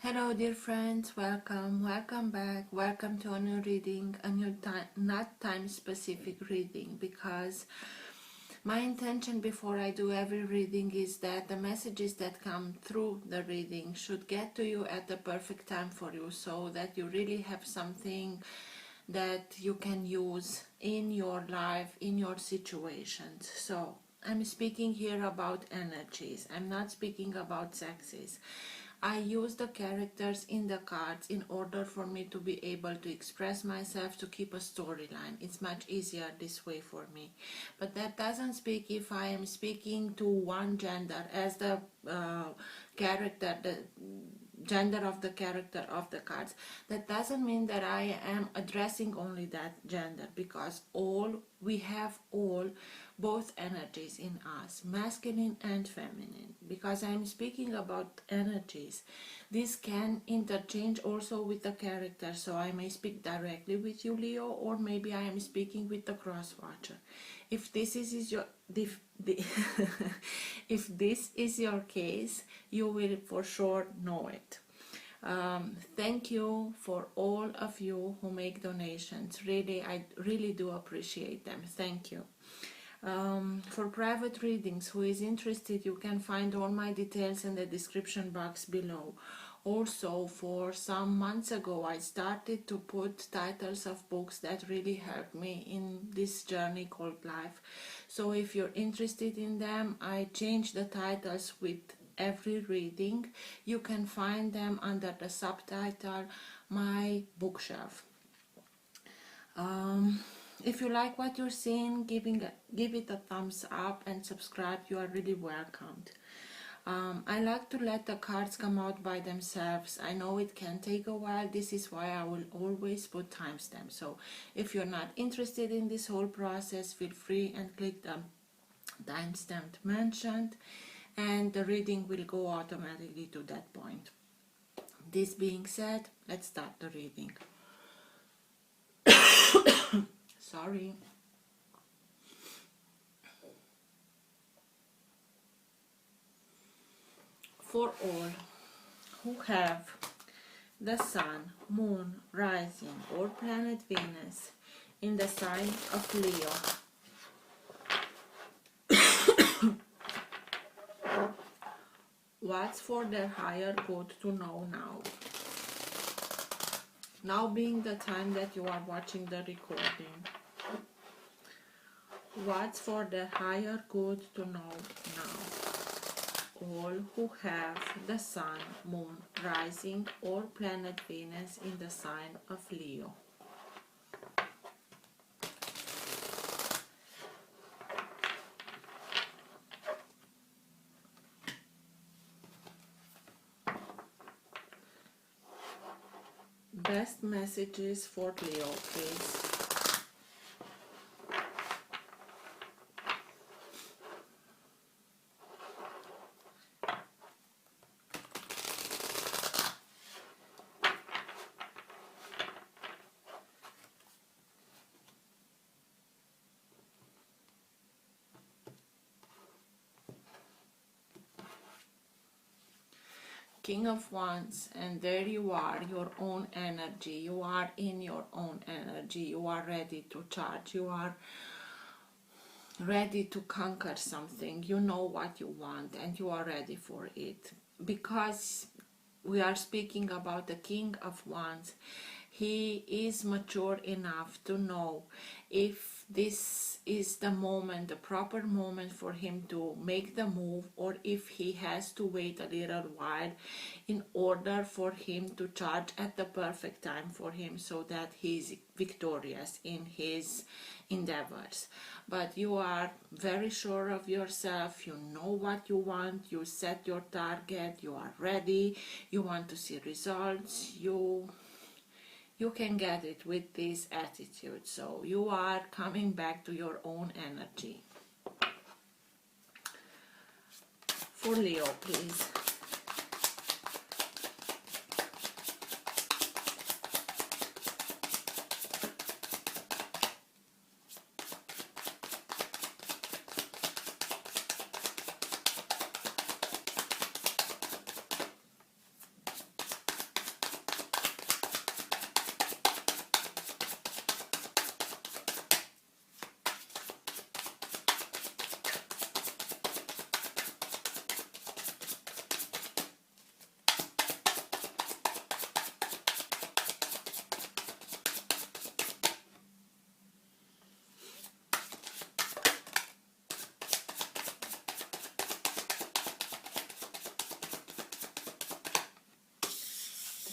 Hello dear friends, welcome back, welcome to a new reading, a new time, not time specific reading, because my intention before I do every reading is that the messages that come through the reading should get to you at the perfect time for you, so that you really have something that you can use in your life, in your situations. So I'm speaking here about energies. I'm not speaking about sexes. I use the characters in the cards in order for me to be able to express myself, to keep a storyline. It's much easier this way for me. But that doesn't speak if I am speaking to one gender as the character, the gender of the character of the cards. That doesn't mean that I am addressing only that gender, because we have both energies in us, masculine and feminine. Because I'm speaking about energies, this can interchange also with the character, so I may speak directly with you, Leo, or maybe I am speaking with the cross watcher. If this is your if this is your case, you will for sure know it. Thank you for all of you who make donations. Really, I really do appreciate them. Thank you. For private readings, who is interested, you can find all my details in the description box below. Also, for some months ago, I started to put titles of books that really helped me in this journey called life. So if you're interested in them, I change the titles with every reading. You can find them under the subtitle My Bookshelf. If you like what you're seeing, give it a thumbs up and subscribe. You are really welcomed. I like to let the cards come out by themselves. I know it can take a while. This is why I will always put timestamps. So if you're not interested in this whole process, feel free and click the timestamp mentioned, and the reading will go automatically to that point. This being said, let's start the reading. Sorry. For all who have the Sun, Moon, Rising, or planet Venus in the sign of Leo, what's for their higher good to know now? Now being the time that you are watching the recording, what's for their higher good to know now? All who have the Sun, Moon, Rising, or planet Venus in the sign of Leo. Best messages for Leo, please. King of Wands, and there you are, your own energy. You are in your own energy. You are ready to charge. You are ready to conquer something. You know what you want and you are ready for it. Because we are speaking about the King of Wands, he is mature enough to know if this is the moment, the proper moment for him to make the move, or if he has to wait a little while in order for him to charge at the perfect time for him, so that he's victorious in his endeavors. But you are very sure of yourself. You know what you want. You set your target. You are ready. You want to see results. You can get it with this attitude. So you are coming back to your own energy. For Leo, please.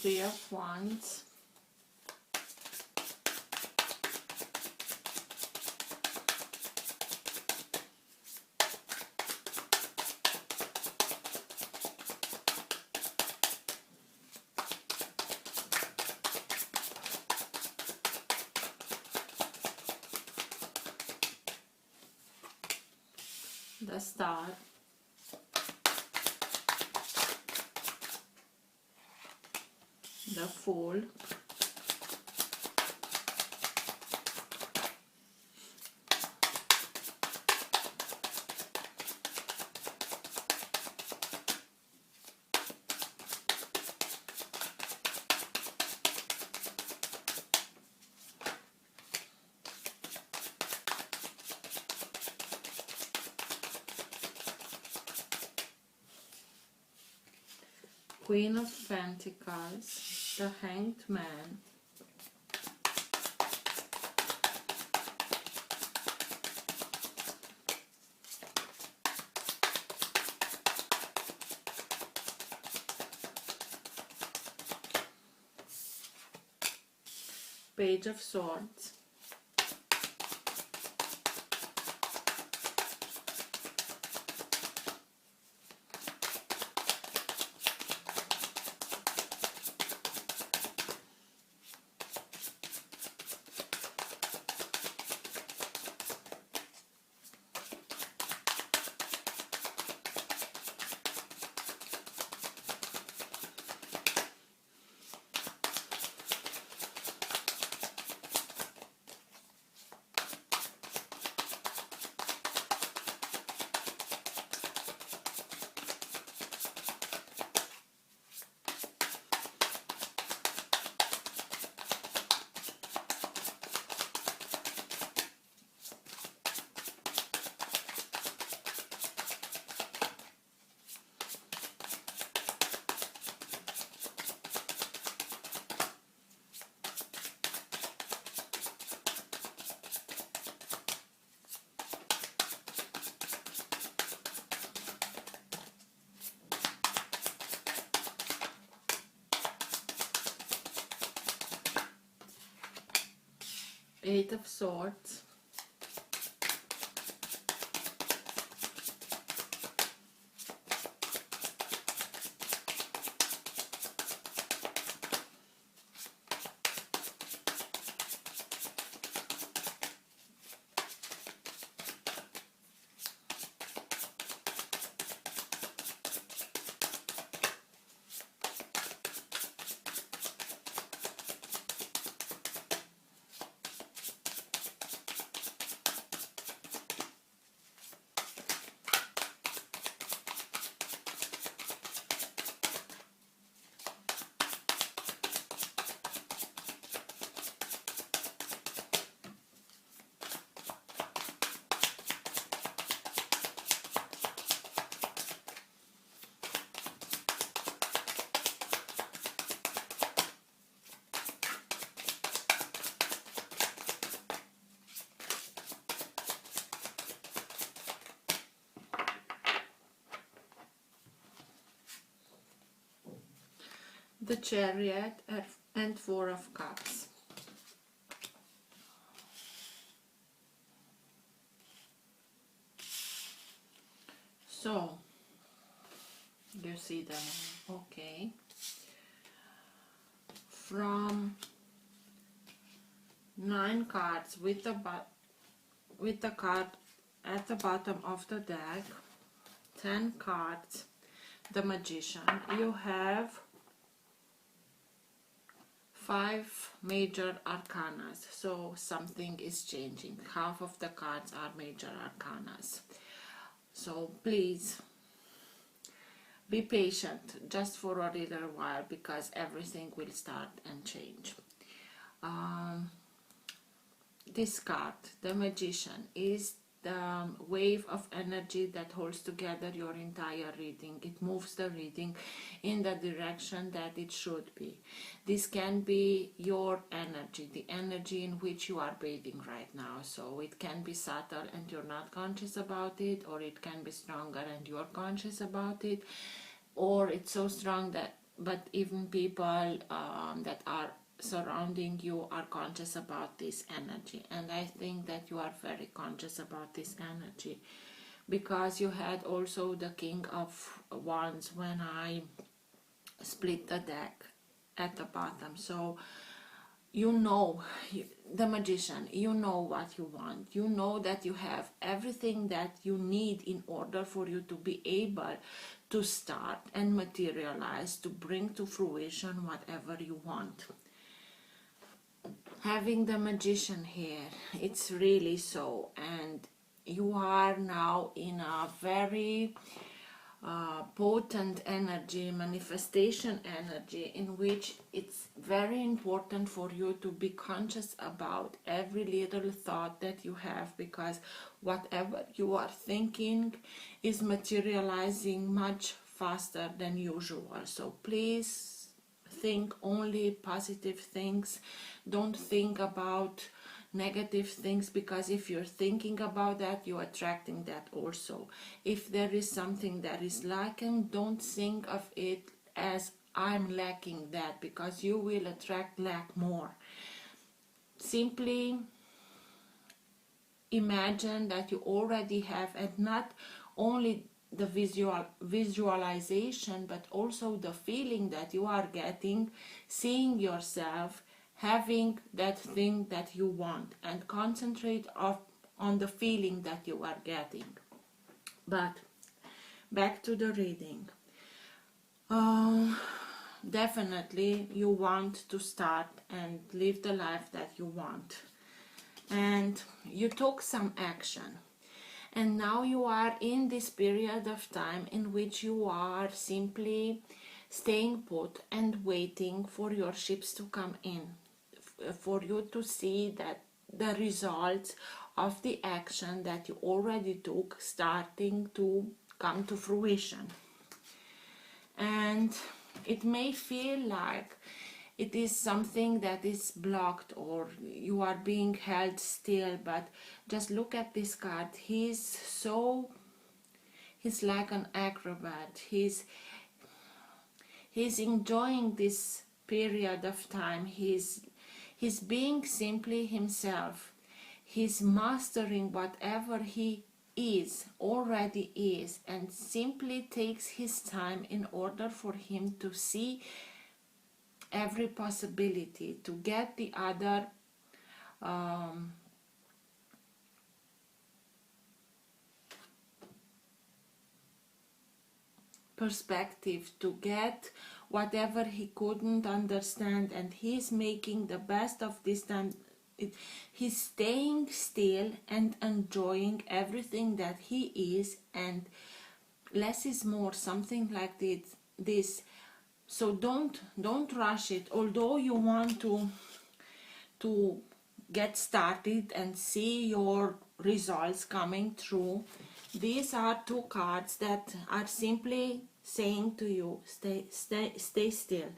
Three of Wands, the Star, the Fool, Queen of Pentacles, the Hanged Man, Page of Swords, Eight of Swords, the Chariot, and Four of Cups. So, you see them, okay. From 9 cards with the card at the bottom of the deck, 10 cards, the Magician, you have 5 major arcanas, so something is changing. Half of the cards are major arcanas. So please be patient just for a little while, because everything will start and change. This card, the Magician, is the wave of energy that holds together your entire reading. It moves the reading in the direction that it should be. This can be your energy, the energy in which you are bathing right now. So it can be subtle and you're not conscious about it, or it can be stronger and you're conscious about it, or it's so strong that but even people that are surrounding you are conscious about this energy. And I think that you are very conscious about this energy, because you had also the King of Wands when I split the deck at the bottom. So you know, the Magician, you know what you want. You know that you have everything that you need in order for you to be able to start and materialize, to bring to fruition whatever you want. Having the Magician here, it's really so. And you are now in a very potent energy, manifestation energy, in which it's very important for you to be conscious about every little thought that you have, because whatever you are thinking is materializing much faster than usual. So please think only positive things. Don't think about negative things, because if you're thinking about that, you're attracting that also. If there is something that is lacking, don't think of it as I'm lacking that, because you will attract lack more. Simply imagine that you already have, and not only the visualization, but also the feeling that you are getting, seeing yourself having that thing that you want, and concentrate on the feeling that you are getting. But back to the reading. Definitely you want to start and live the life that you want, and you took some action, and now you are in this period of time in which you are simply staying put and waiting for your ships to come in, for you to see that the results of the action that you already took starting to come to fruition. And it may feel like it is something that is blocked, or you are being held still, but just look at this card. He's like an acrobat. He's enjoying this period of time. He's being simply himself. He's mastering whatever he already is, and simply takes his time in order for him to see every possibility, to get the other perspective, to get whatever he couldn't understand, and he's making the best of this time. He's staying still and enjoying everything that he is, and less is more, something like this. So don't rush it. Although you want to get started and see your results coming through, these are two cards that are simply saying to you, stay still,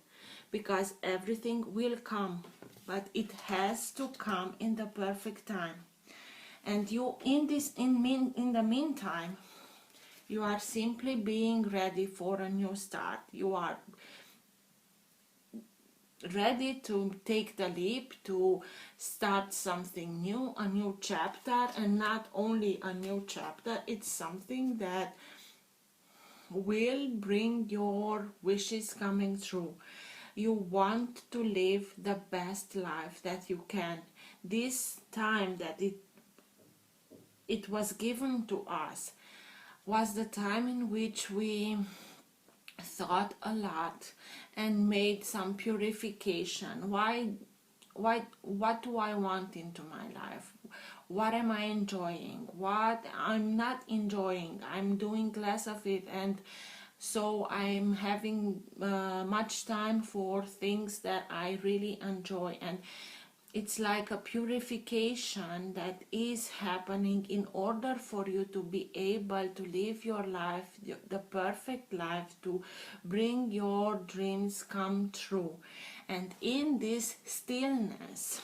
because everything will come, but it has to come in the perfect time. And you, in the meantime, you are simply being ready for a new start. You are ready to take the leap, to start something new, a new chapter. And not only a new chapter, it's something that will bring your wishes coming true. You want to live the best life that you can. This time that it was given to us was the time in which we thought a lot and made some purification. What do I want into my life? What am I enjoying? What I'm not enjoying? I'm doing less of it, and so I'm having much time for things that I really enjoy. And it's like a purification that is happening in order for you to be able to live your life, the perfect life, to bring your dreams come true. And in this stillness,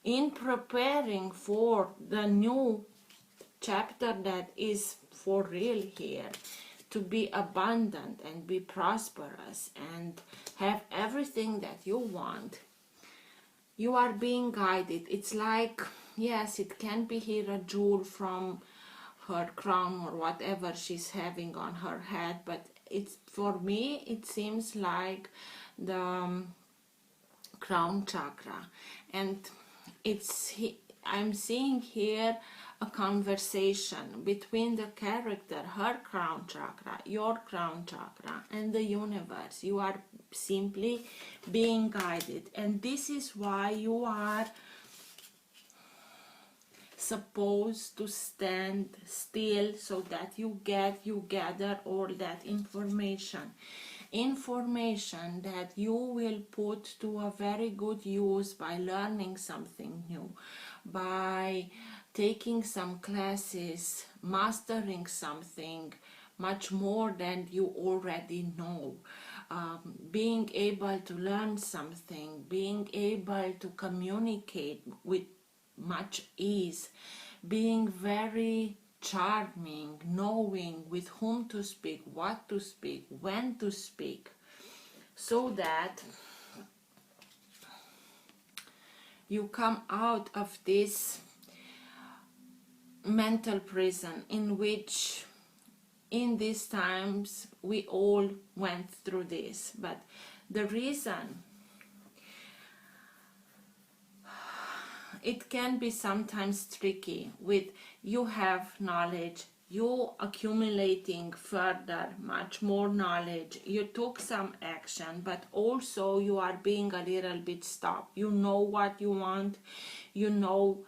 in preparing for the new chapter that is for real here, to be abundant and be prosperous and have everything that you want, you are being guided. It's like, yes, it can be here a jewel from her crown or whatever she's having on her head, but it's, for me, it seems like the crown chakra. And I'm seeing here a conversation between the character, her crown chakra, your crown chakra, and the universe. You are simply being guided, and this is why you are supposed to stand still, so that you gather all that information that you will put to a very good use by learning something new, by taking some classes, mastering something much more than you already know, being able to learn something, being able to communicate with much ease, being very charming, knowing with whom to speak, what to speak, when to speak, so that you come out of this mental prison in which in these times we all went through this. But the reason it can be sometimes tricky with you have knowledge, you accumulating further much more knowledge, you took some action, but also you are being a little bit stopped. You know what you want, you know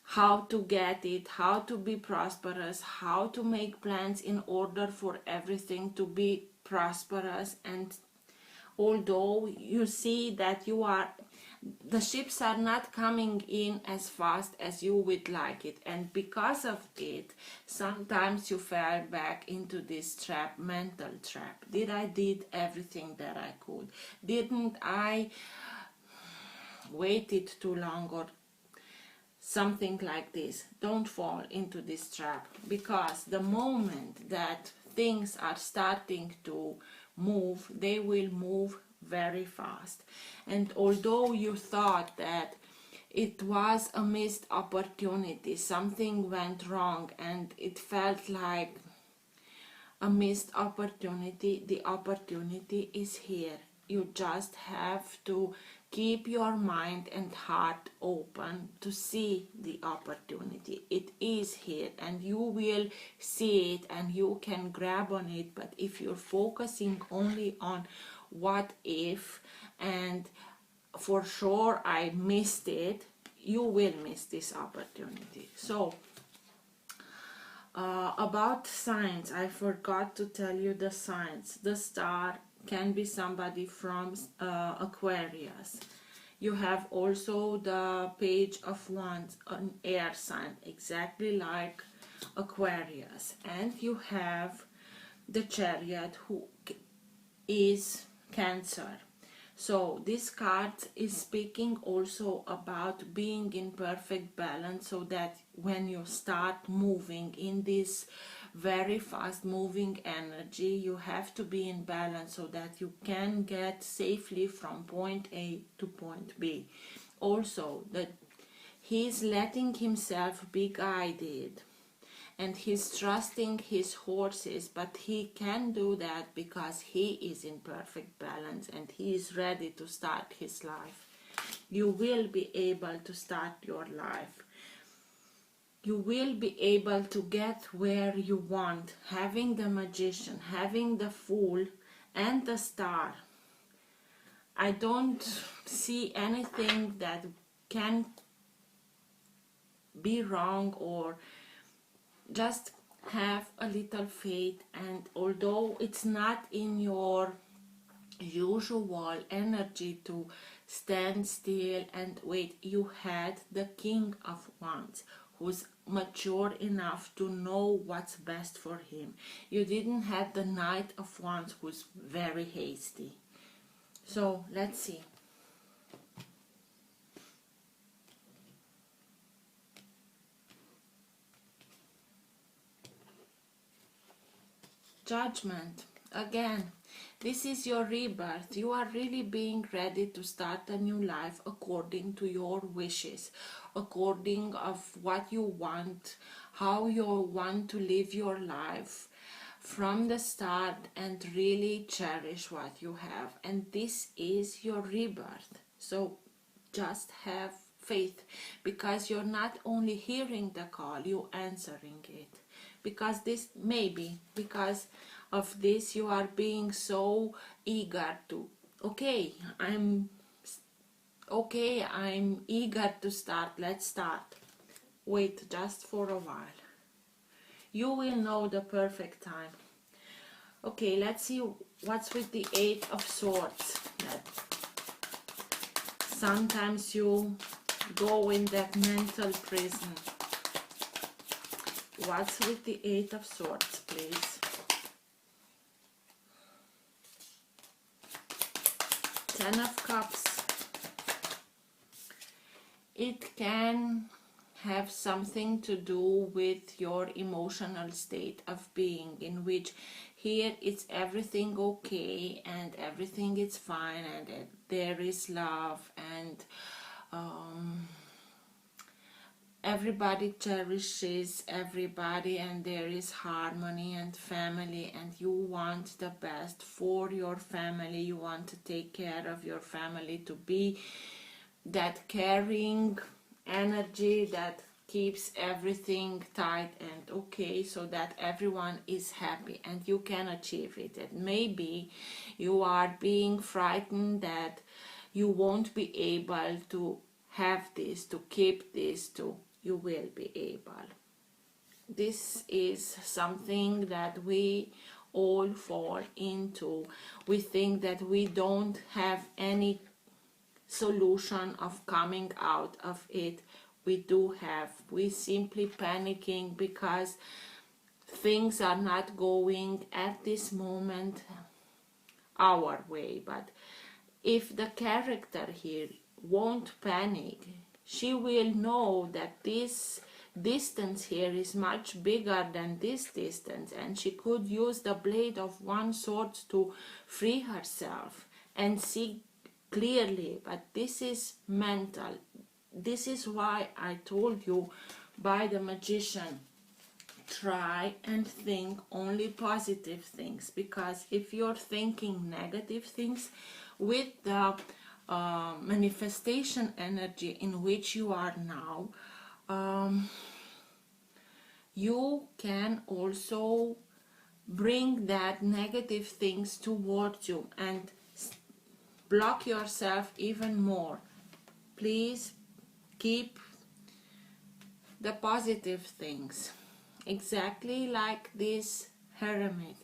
how to get it, how to be prosperous, how to make plans in order for everything to be prosperous. And although you see that the ships are not coming in as fast as you would like it, and because of it, sometimes you fell back into this trap, mental trap. Did everything that I could? Didn't I waited too long, or something like this? Don't fall into this trap, because the moment that things are starting to move, they will move very fast. And although you thought that it was a missed opportunity, something went wrong and it felt like a missed opportunity, the opportunity is here. You just have to keep your mind and heart open to see the opportunity. It is here and you will see it and you can grab on it. But if you're focusing only on what if and for sure I missed it, you will miss this opportunity. So about signs, I forgot to tell you the signs. The star can be somebody from Aquarius. You have also the Page of Wands, an air sign, exactly like Aquarius. And you have the Chariot, who is Cancer. So this card is speaking also about being in perfect balance, so that when you start moving in this very fast moving energy, you have to be in balance so that you can get safely from point A to point B. Also, that he's letting himself be guided and he's trusting his horses, but he can do that because he is in perfect balance and he is ready to start his life. You will be able to start your life. You will be able to get where you want, having the Magician, having the Fool and the Star. I don't see anything that can be wrong, or just have a little faith. And although it's not in your usual energy to stand still and wait, you had the King of Wands, who's mature enough to know what's best for him. You didn't have the Knight of Wands, who's very hasty. So let's see. Judgment. Again, this is your rebirth. You are really being ready to start a new life according to your wishes, according of what you want, how you want to live your life from the start, and really cherish what you have. And this is your rebirth. So just have faith, because you're not only hearing the call, you're answering it. Because this, maybe because of this, you are being so eager to, I'm eager to start, let's start. Wait just for a while. You will know the perfect time. Okay, let's see what's with the Eight of Swords. That sometimes you go in that mental prison. What's with the Eight of Swords, please? Ten of Cups. It can have something to do with your emotional state of being, in which here it's everything okay and everything is fine, and there is love, and everybody cherishes everybody, and there is harmony and family, and you want the best for your family. You want to take care of your family, to be that caring energy that keeps everything tight and okay, so that everyone is happy, and you can achieve it. And maybe you are being frightened that you won't be able to have this, to keep this, to you will be able. This is something that we all fall into. We think that we don't have any solution of coming out of it. We do have. We simply panicking because things are not going at this moment our way. But if the character here won't panic, she will know that this distance here is much bigger than this distance, and she could use the blade of one sword to free herself and see clearly. But this is mental. This is why I told you by the Magician, try and think only positive things, because if you're thinking negative things with the manifestation energy in which you are now, you can also bring that negative things towards you and block yourself even more. Please keep the positive things. Exactly like this hermit.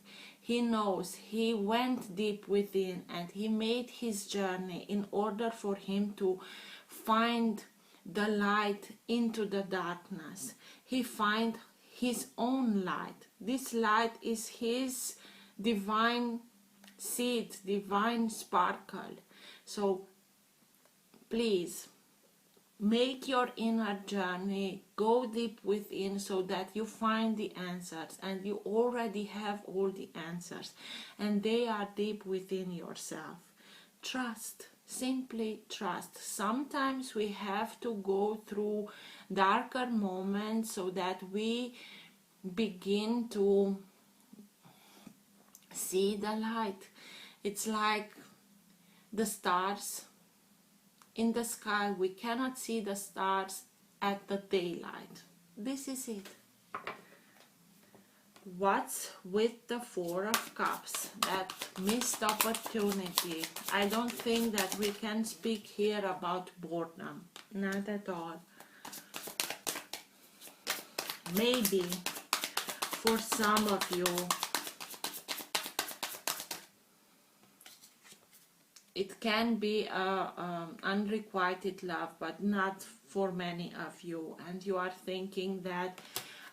He knows, he went deep within, and he made his journey in order for him to find the light into the darkness. He find his own light. This light is his divine seed, divine sparkle. So please make your inner journey, go deep within, so that you find the answers, and you already have all the answers, and they are deep within yourself. Trust, simply trust. Sometimes we have to go through darker moments so that we begin to see the light. It's like the stars in the sky. We cannot see the stars at the daylight. This is it. What's with the Four of Cups? That missed opportunity. I don't think that we can speak here about boredom. Not at all. Maybe for some of you it can be unrequited love, but not for many of you, and you are thinking that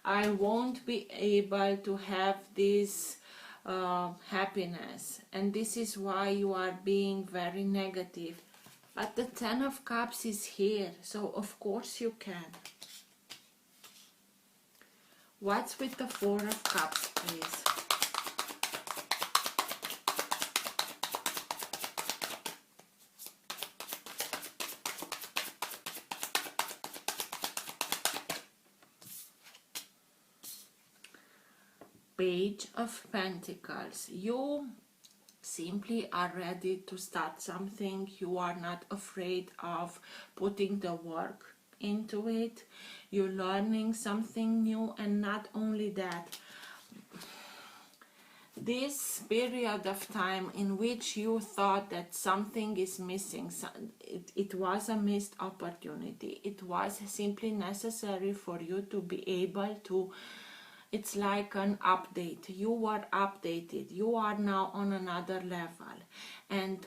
I won't be able to have this happiness, and this is why you are being very negative. But the Ten of Cups is here, so of course you can. What's with the Four of Cups, please? Page of Pentacles. You simply are ready to start something. You are not afraid of putting the work into it. You're learning something new, and not only that, this period of time in which you thought that something is missing, it was a missed opportunity. It was simply necessary for you to be able to, it's like an update. You were updated. You are now on another level. And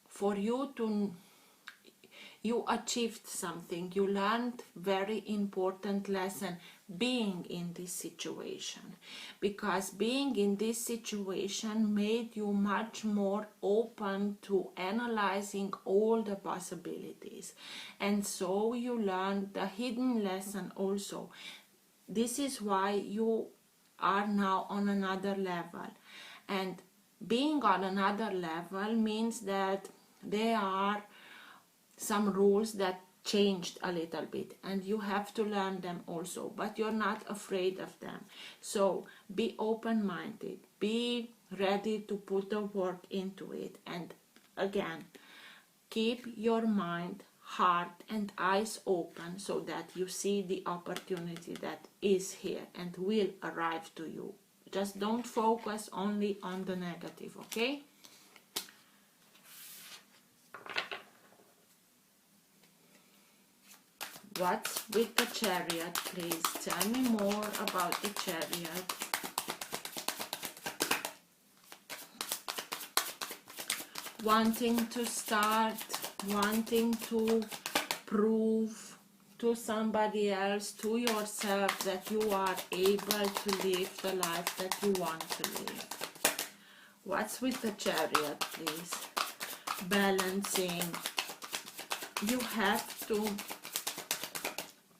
for you to, you achieved something. You learned very important lesson being in this situation. Because being in this situation made you much more open to analyzing all the possibilities. And so you learned the hidden lesson also. This is why you are now on another level. And being on another level means that there are some rules that changed a little bit, and you have to learn them also, but you're not afraid of them. So be open-minded, be ready to put the work into it, and again, keep your mind, heart and eyes open so that you see the opportunity that is here and will arrive to you. Just don't focus only on the negative, okay? What's with the Chariot, please? Tell me more about the Chariot. Wanting to start, wanting to prove to somebody else, to yourself, that you are able to live the life that you want to live. What's with the Chariot, please? Balancing. You have to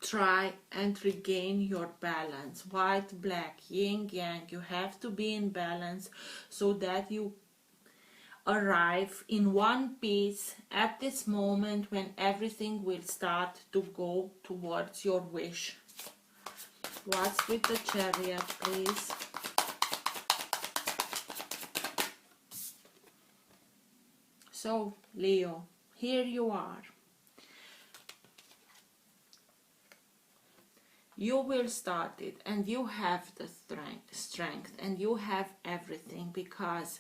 try and regain your balance. White, black, yin, yang. You have to be in balance so that you arrive in one piece at this moment when everything will start to go towards your wish. What's with the Chariot, please? So, Leo, here you are. You will start it, and you have the strength, and you have everything, because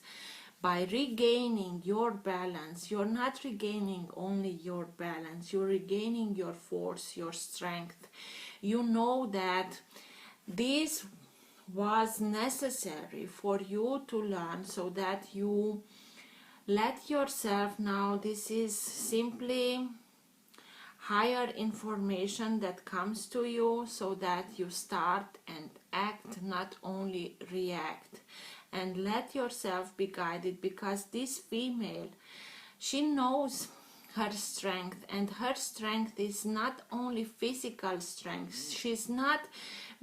by regaining your balance, you're not regaining only your balance, you're regaining your force, your strength. You know that this was necessary for you to learn, so that you let yourself now, this is simply higher information that comes to you, so that you start and act, not only react. And let yourself be guided, because this female, she knows her strength, and her strength is not only physical strength. She's not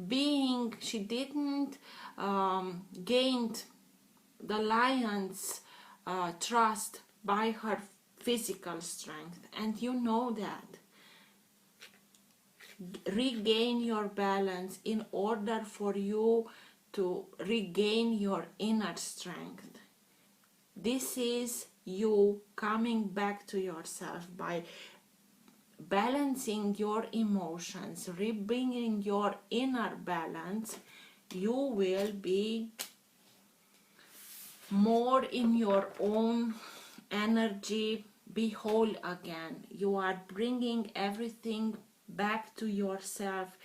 being, she didn't gained the lion's trust by her physical strength, and you know that. Regain your balance in order for you to regain your inner strength. This is you coming back to yourself by balancing your emotions, rebringing your inner balance. You will be more in your own energy, be whole again. You are bringing everything back to yourself.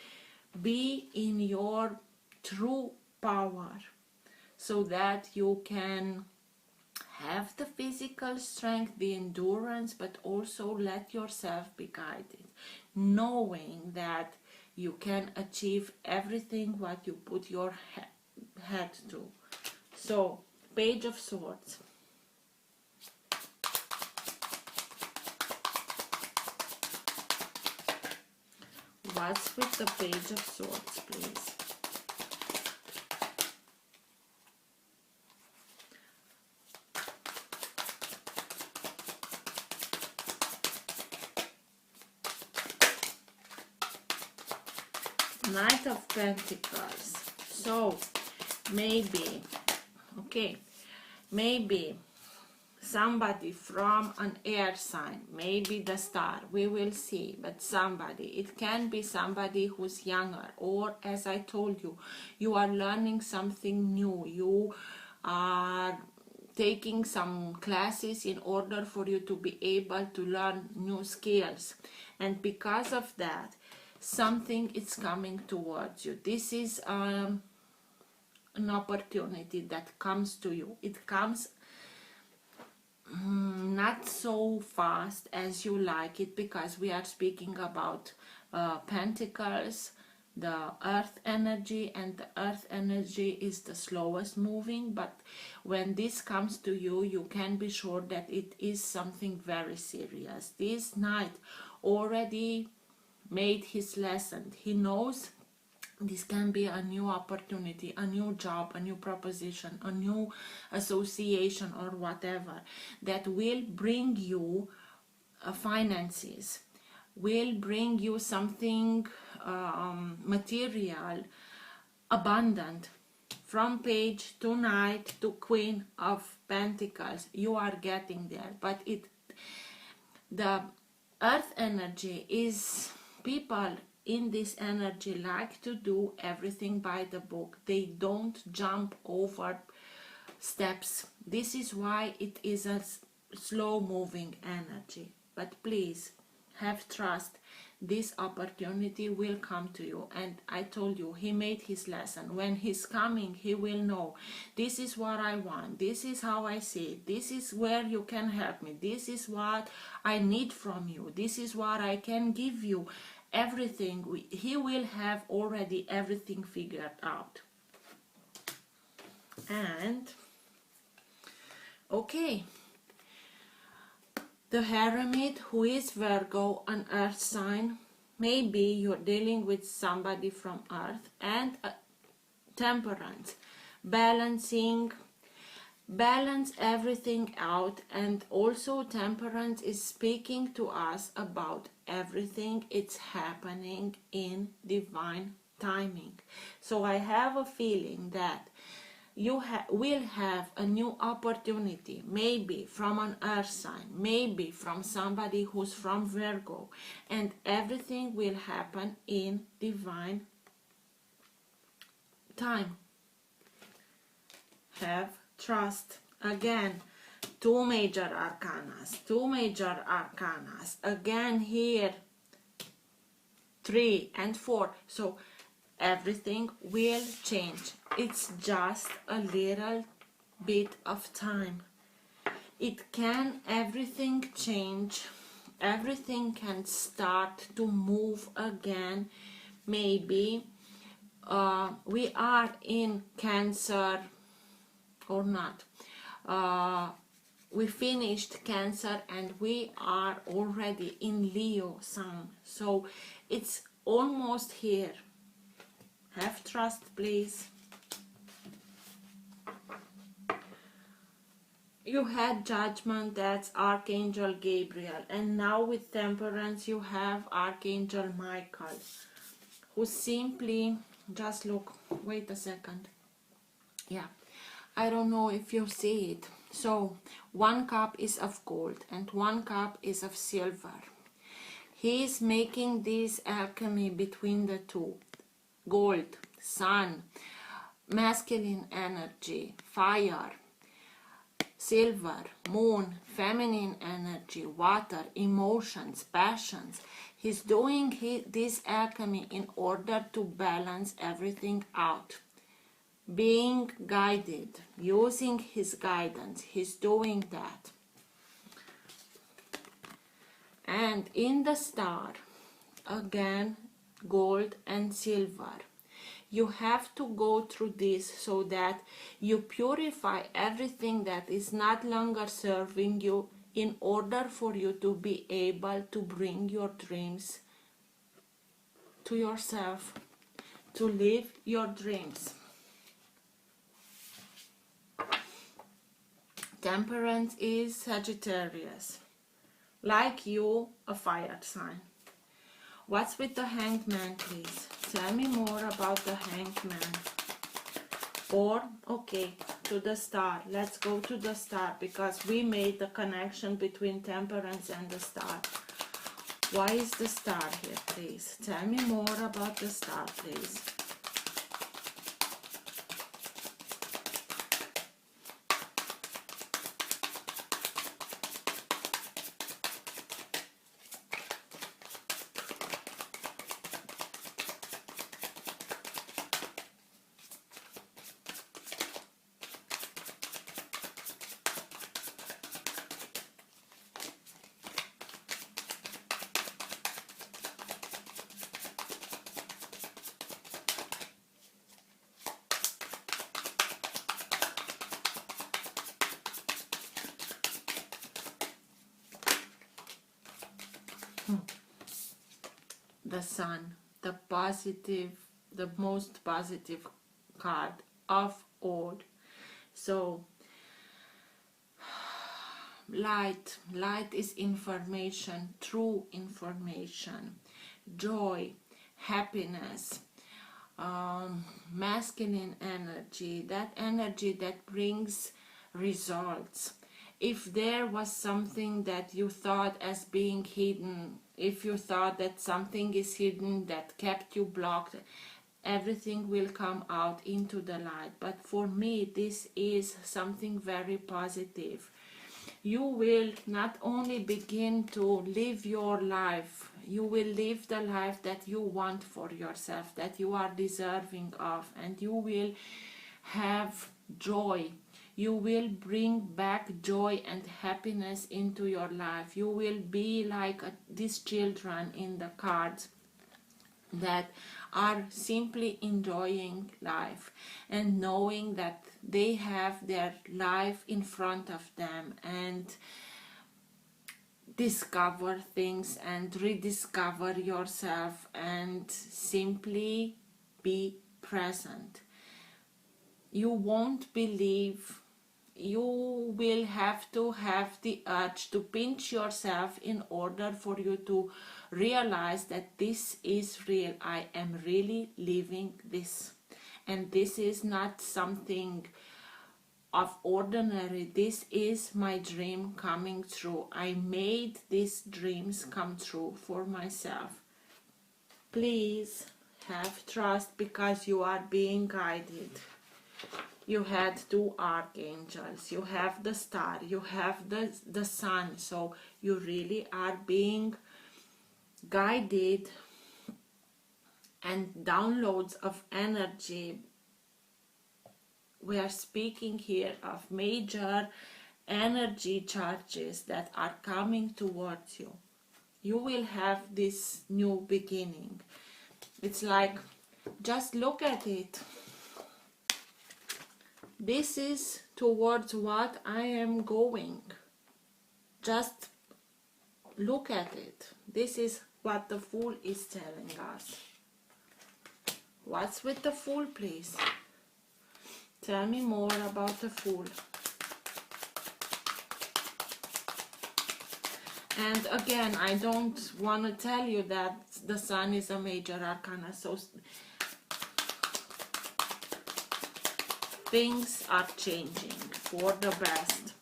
Be in your true power, so that you can have the physical strength, the endurance, but also let yourself be guided, knowing that you can achieve everything what you put your head to. So, Page of Swords. What's with the Page of Swords, please? Knight of Pentacles. So, maybe, okay, maybe somebody from an air sign, maybe the star, we will see, but somebody, it can be somebody who's younger, or as I told you, you are learning something new, you are taking some classes in order for you to be able to learn new skills, and because of that something is coming towards you. This is an opportunity that comes to you. It comes not so fast as you like it, because we are speaking about pentacles, the earth energy, and the earth energy is the slowest moving, but when this comes to you, you can be sure that it is something very serious. This knight already made his lesson. He knows this can be a new opportunity, a new job, a new proposition, a new association, or whatever that will bring you finances, will bring you something material, abundant. From page to knight to queen of pentacles, you are getting there. But the earth energy is, people in this energy like to do everything by the book. They don't jump over steps. This is why it is a slow moving energy. But please have trust. This opportunity will come to you, and I told you, he made his lesson. When he's coming, he will know, this is what I want, this is how I see it, this is where you can help me, this is what I need from you, this is what I can give you. Everything, he will have already everything figured out. And okay, the Hermit, who is Virgo, an earth sign, maybe you're dealing with somebody from earth, and Temperance, balance everything out. And also Temperance is speaking to us about everything, it's happening in divine timing. So I have a feeling that you will have a new opportunity, maybe from an earth sign, maybe from somebody who's from Virgo, and everything will happen in divine time. Have trust. Again, two major arcanas, again here 3 and 4. So everything will change. It's just a little bit of time. Everything change, everything can start to move again. Maybe we are in Cancer or not. We finished Cancer and we are already in Leo sign. So it's almost here. Have trust, please. You had Judgment, that's Archangel Gabriel, and now with Temperance you have Archangel Michael, who simply, just look, wait a second, yeah, I don't know if you see it. So one cup is of gold and one cup is of silver. He is making this alchemy between the two. Gold, sun, masculine energy, fire. Silver, moon, feminine energy, water, emotions, passions. He's doing this alchemy in order to balance everything out. Being guided, using his guidance, he's doing that. And in the star, again, gold and silver. You have to go through this so that you purify everything that is not longer serving you, in order for you to be able to bring your dreams to yourself, to live your dreams. Temperance is Sagittarius, like you, a fire sign. What's with the Hanged Man, please? Tell me more about the Hanged Man. Or, okay, to the star. Let's go to the star, because we made the connection between temperance and the star. Why is the star here, please? Tell me more about the star, please. The sun, the positive, the most positive card of all. So light is information, true information, joy, happiness, masculine energy, that energy that brings results. If there was something that you thought as being hidden, if you thought that something is hidden that kept you blocked, everything will come out into the light. But for me, this is something very positive. You will not only begin to live your life, you will live the life that you want for yourself, that you are deserving of, and you will have joy. You will bring back joy and happiness into your life. You will be like these children in the cards that are simply enjoying life and knowing that they have their life in front of them, and discover things and rediscover yourself and simply be present. You won't believe, you will have to have the urge to pinch yourself in order for you to realize that this is real. I am really living this, and this is not something of ordinary. This is my dream coming true. I made these dreams come true for myself. Please have trust, because you are being guided. You had two archangels, you have the star, you have the sun, so you really are being guided, and downloads of energy. We are speaking here of major energy charges that are coming towards you. You will have this new beginning. It's like, just look at it. This is towards what I am going. Just look at it. This is what the Fool is telling us. What's with the Fool, please? Tell me more about the Fool. And again, I don't want to tell you that the Sun is a major arcana, so things are changing for the best.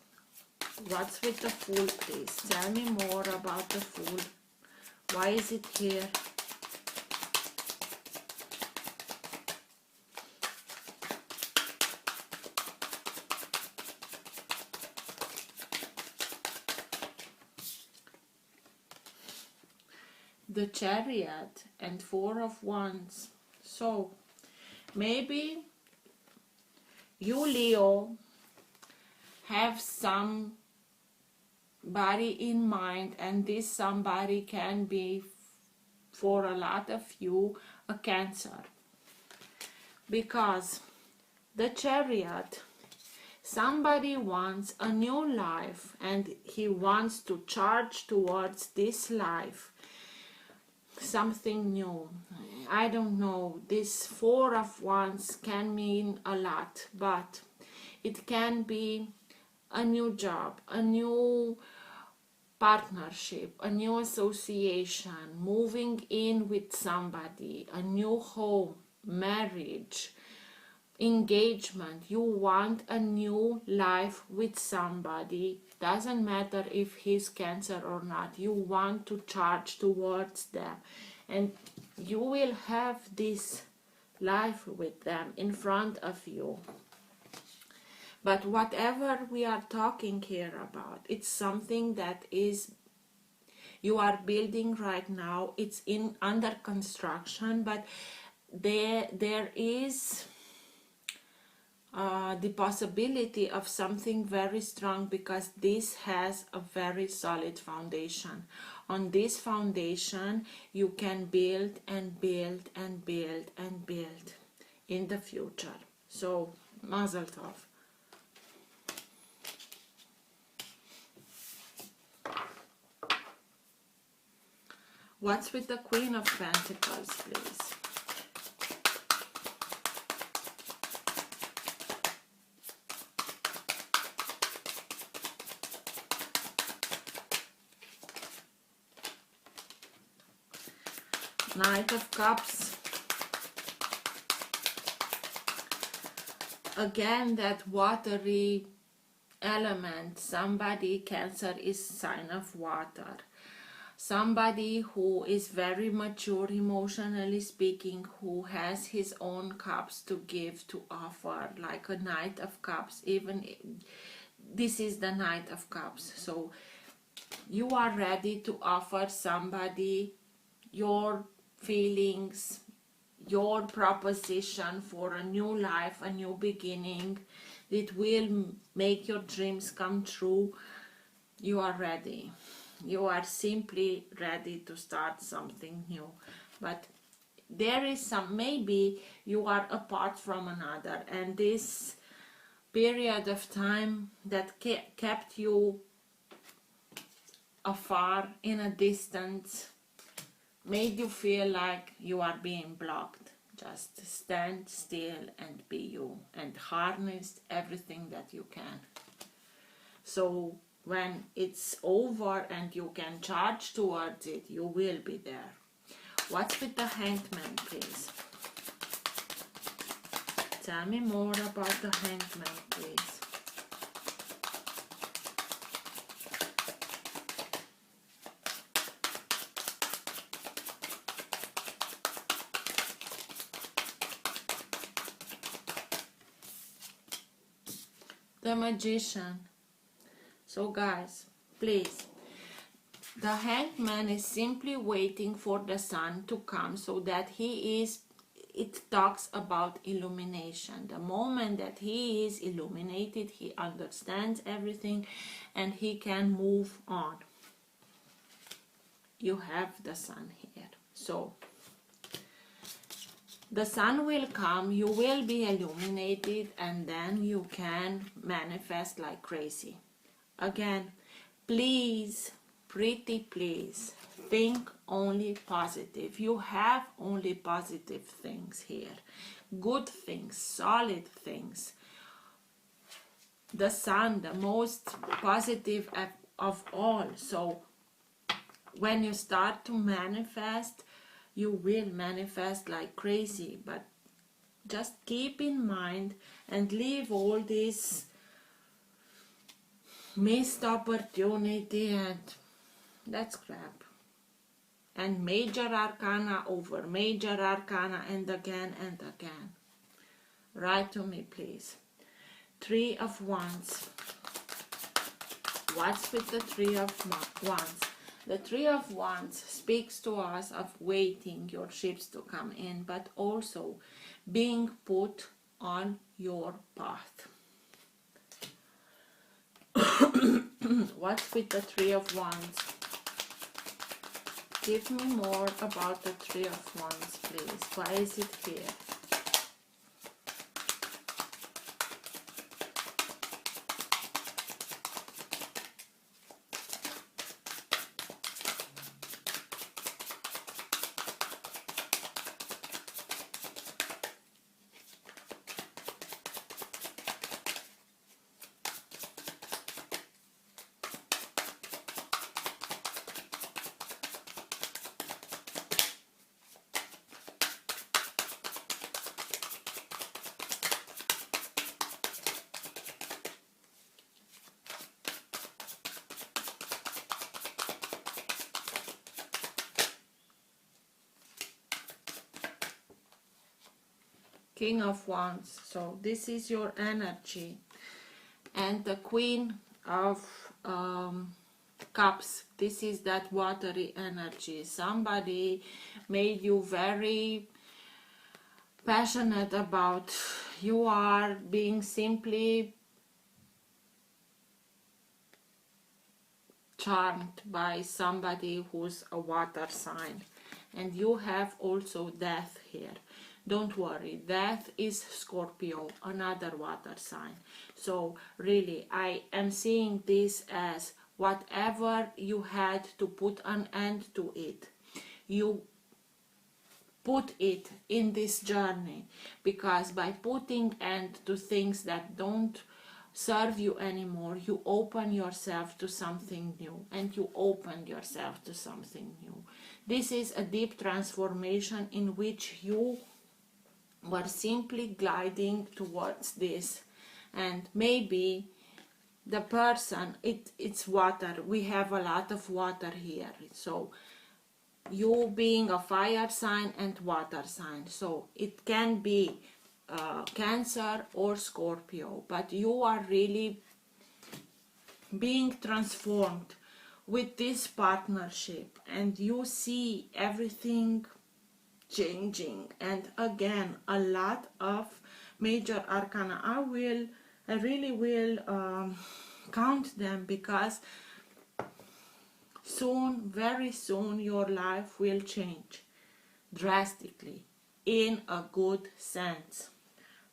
What's with the Fool, please? Tell me more about the Fool. Why is it here? The Chariot and Four of Wands. So maybe you, Leo, have somebody in mind, and this somebody can be, for a lot of you, a Cancer. Because the Chariot, somebody wants a new life and he wants to charge towards this life. Something new. I don't know. This Four of Wands can mean a lot, but it can be a new job, a new partnership, a new association, moving in with somebody, a new home, marriage. engagement. You want a new life with somebody. Doesn't matter if he's Cancer or not. You want to charge towards them. And you will have this life with them in front of you. But whatever we are talking here about, it's something that is you are building right now. It's in under construction, but there is the possibility of something very strong, because this has a very solid foundation. On this foundation you can build and build and build and build in the future. So mazel tov. What's with the Queen of Pentacles, please? Knight of Cups. Again, that watery element. Somebody, Cancer, is sign of water. Somebody who is very mature emotionally speaking, who has his own cups to give, to offer, like a Knight of Cups. Even this is the Knight of Cups. So you are ready to offer somebody your feelings, your proposition for a new life, a new beginning. It will make your dreams come true. You are ready. You are simply ready to start something new. But there is some, maybe you are apart from another, and this period of time that kept you afar, in a distance, made you feel like you are being blocked. Just stand still and be you, and harness everything that you can. So when it's over and you can charge towards it, you will be there. What's with the Hanged Man, please? Tell me more about the Hanged Man, please. The Magician. So guys, please, the Hanged Man is simply waiting for the sun to come, so that he is, it talks about illumination. The moment that he is illuminated, he understands everything and he can move on. You have the sun here. So the sun will come, you will be illuminated, and then you can manifest like crazy. Again, please, pretty please, think only positive. You have only positive things here. Good things, solid things. The sun, the most positive of all. So when you start to manifest, you will manifest like crazy. But just keep in mind and leave all this missed opportunity and that's crap. And major arcana over major arcana, and again and again. Write to me, please. Three of Wands. What's with the Three of Wands? The Three of Wands speaks to us of waiting your ships to come in, but also being put on your path. What's with the Three of Wands? Give me more about the Three of Wands, please. Why is it here? King of Wands. So this is your energy. And the Queen of Cups. This is that watery energy. Somebody made you very passionate about. You are being simply charmed by somebody who's a water sign. And you have also death here. Don't worry, death is Scorpio, another water sign. So really, I am seeing this as whatever you had to put an end to it, you put it in this journey, because by putting end to things that don't serve you anymore, you open yourself to something new, and you opened yourself to something new. This is a deep transformation in which you were simply gliding towards this. And maybe the person, it's water, we have a lot of water here, so you being a fire sign and water sign, so it can be Cancer or Scorpio, but you are really being transformed with this partnership, and you see everything changing. And again, a lot of major arcana. I really will count them, because soon, very soon, your life will change drastically in a good sense.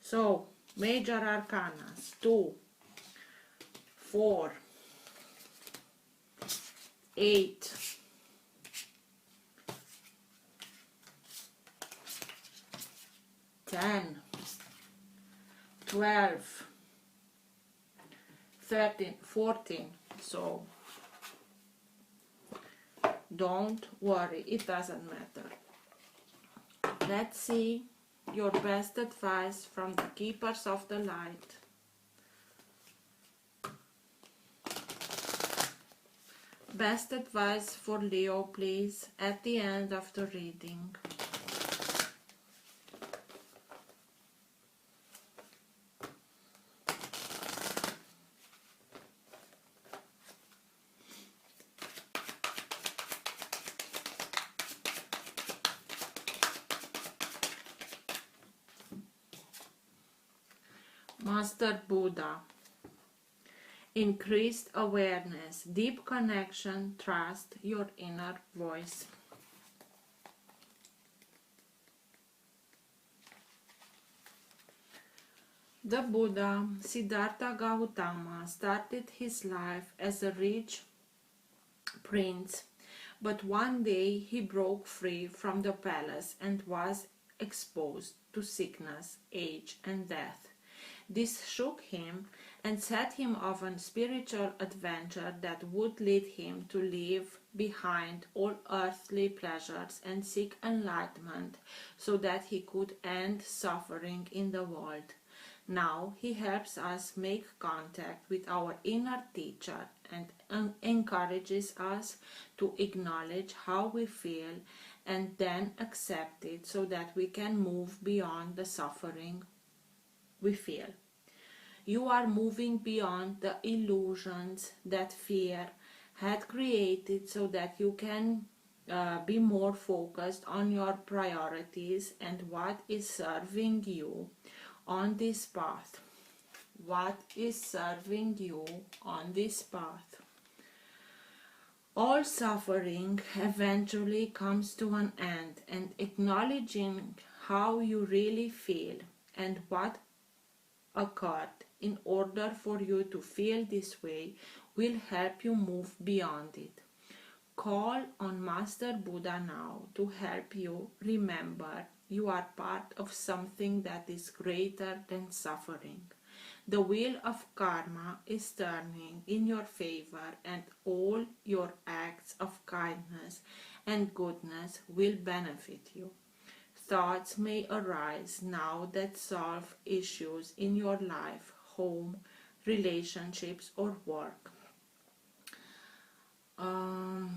So major arcana: 2, 4, 8, 10, 12, 13, 14. So don't worry, it doesn't matter. Let's see your best advice from the Keepers of the Light. Best advice for Leo, please, at the end of the reading. Master Buddha. Increased awareness, deep connection, trust your inner voice. The Buddha, Siddhartha Gautama, started his life as a rich prince, but one day he broke free from the palace and was exposed to sickness, age, and death. This shook him and set him off on a spiritual adventure that would lead him to leave behind all earthly pleasures and seek enlightenment, so that he could end suffering in the world. Now he helps us make contact with our inner teacher and encourages us to acknowledge how we feel and then accept it, so that we can move beyond the suffering we feel. You are moving beyond the illusions that fear had created, so that you can be more focused on your priorities and what is serving you on this path. What is serving you on this path? All suffering eventually comes to an end, and acknowledging how you really feel and what occurred in order for you to feel this way will help you move beyond it. Call on Master Buddha now to help you remember you are part of something that is greater than suffering. The wheel of karma is turning in your favor, and all your acts of kindness and goodness will benefit you. Thoughts may arise now that solve issues in your life, home, relationships, or work.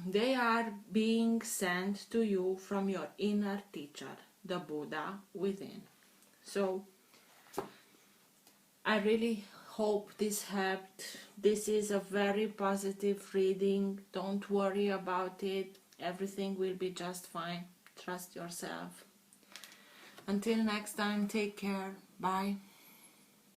They are being sent to you from your inner teacher, the Buddha within. So I really hope this helped. This is a very positive reading. Don't worry about it. Everything will be just fine. Trust yourself. Until next time, take care. Bye.